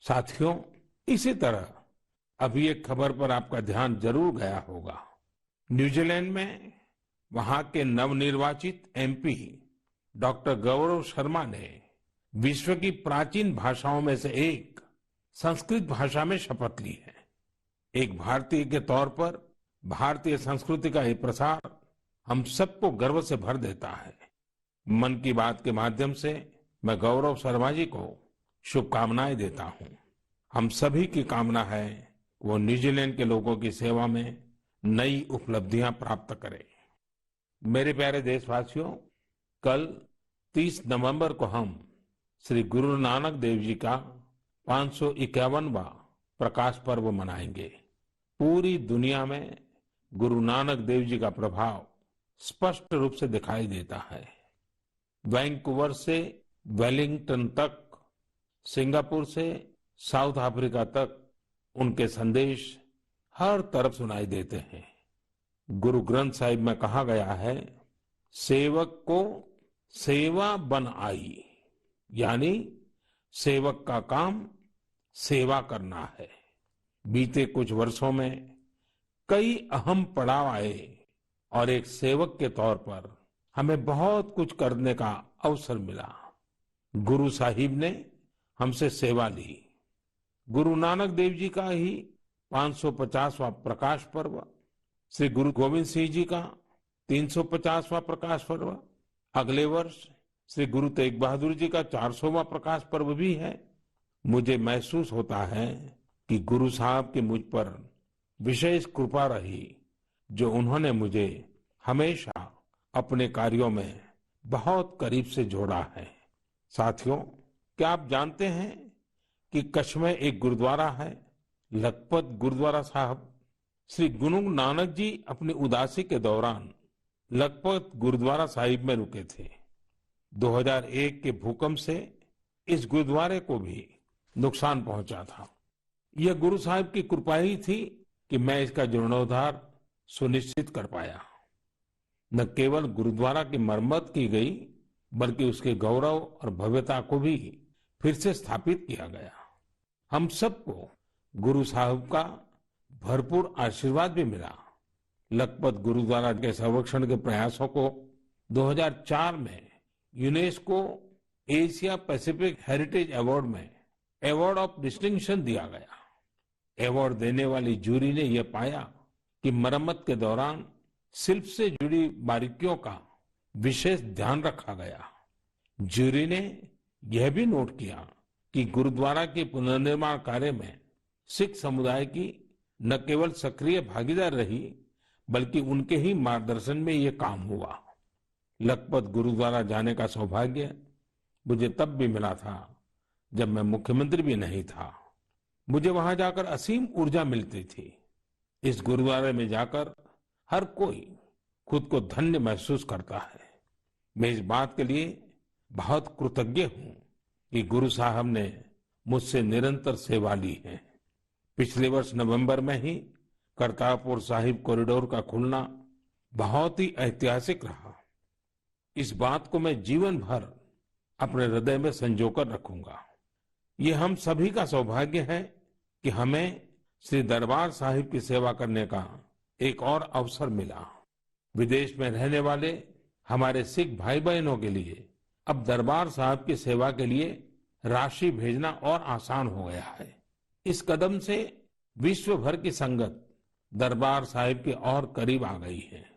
साथियों, इसी तरह अभी एक खबर पर आपका ध्यान जरूर गया होगा। न्यूजीलैंड में वहां के नवनिर्वाचित एमपी डॉक्टर गौरव शर्मा ने विश्व की प्राचीन भाषाओं में से एक संस्कृत भाषा में शपथ ली है। एक भारतीय के तौर पर भारतीय संस्कृति का ये प्रसार हम सबको गर्व से भर देता है। मन की बात के माध्यम से मैं गौरव शर्मा जी को शुभकामनाएं देता हूं। हम सभी की कामना है वो न्यूजीलैंड के लोगों की सेवा में नई उपलब्धियां प्राप्त करें। मेरे प्यारे देशवासियों, कल 30 नवंबर को हम श्री गुरु नानक देव जी का 551वां प्रकाश पर्व मनाएंगे। पूरी दुनिया में गुरु नानक देव जी का प्रभाव स्पष्ट रूप से दिखाई देता है। वैंकूवर से वेलिंगटन तक, सिंगापुर से साउथ अफ्रीका तक उनके संदेश हर तरफ सुनाई देते हैं। गुरु ग्रंथ साहिब में कहा गया है, सेवक को सेवा बन आई, यानी सेवक का काम सेवा करना है। बीते कुछ वर्षों में कई अहम पड़ाव आए और एक सेवक के तौर पर हमें बहुत कुछ करने का अवसर मिला। गुरु साहिब ने हमसे सेवा ली। गुरु नानक देव जी का ही 550वां प्रकाश पर्व, श्री गुरु गोविंद सिंह जी का 350वां प्रकाश पर्व, अगले वर्ष श्री गुरु तेग बहादुर जी का 400वां प्रकाश पर्व भी है। मुझे महसूस होता है कि गुरु साहब की मुझ पर विशेष कृपा रही, जो उन्होंने मुझे हमेशा अपने कार्यों में बहुत करीब से जोड़ा है। साथियों, क्या आप जानते हैं कि कच्छ में एक गुरुद्वारा है, लखपत गुरुद्वारा साहब। श्री गुरु नानक जी अपनी उदासी के दौरान लखपत गुरुद्वारा साहिब में रुके थे। 2001 के भूकंप से इस गुरुद्वारे को भी नुकसान पहुंचा था। यह गुरु साहिब की कृपा ही थी कि मैं इसका जीर्णोद्धार सुनिश्चित कर पाया। न केवल गुरुद्वारा की मरम्मत की गई, बल्कि उसके गौरव और भव्यता को भी फिर से स्थापित किया गया। हम सबको गुरु साहिब का भरपूर आशीर्वाद भी मिला। लखपत गुरुद्वारा के संरक्षण के प्रयासों को 2004 में UNESCO Asia Pacific heritage award में अवार्ड ऑफ डिस्टिंक्शन दिया गया। अवार्ड देने वाली जूरी ने यह पाया कि मरम्मत के दौरान शिल्प से जुड़ी बारीकियों का विशेष ध्यान रखा गया। जूरी ने यह भी नोट किया कि गुरुद्वारा के पुनर्निर्माण कार्य में सिख समुदाय की न केवल सक्रिय भागीदार रही, बल्कि उनके ही मार्गदर्शन में ये काम हुआ। लखपत गुरुद्वारा जाने का सौभाग्य मुझे तब भी मिला था जब मैं मुख्यमंत्री भी नहीं था। मुझे वहां जाकर असीम ऊर्जा मिलती थी। इस गुरुद्वारे में जाकर हर कोई खुद को धन्य महसूस करता है। मैं इस बात के लिए बहुत कृतज्ञ हूं कि गुरु साहब ने मुझसे निरंतर सेवा ली है। पिछले वर्ष नवंबर में ही करतारपुर साहिब कॉरिडोर का खुलना बहुत ही ऐतिहासिक रहा। इस बात को मैं जीवन भर अपने हृदय में संजोकर रखूंगा। ये हम सभी का सौभाग्य है कि हमें श्री दरबार साहिब की सेवा करने का एक और अवसर मिला। विदेश में रहने वाले हमारे सिख भाई बहनों के लिए अब दरबार साहिब की सेवा के लिए राशि भेजना और आसान हो गया है। इस कदम से विश्व भर की संगत दरबार साहिब के और करीब आ गई है।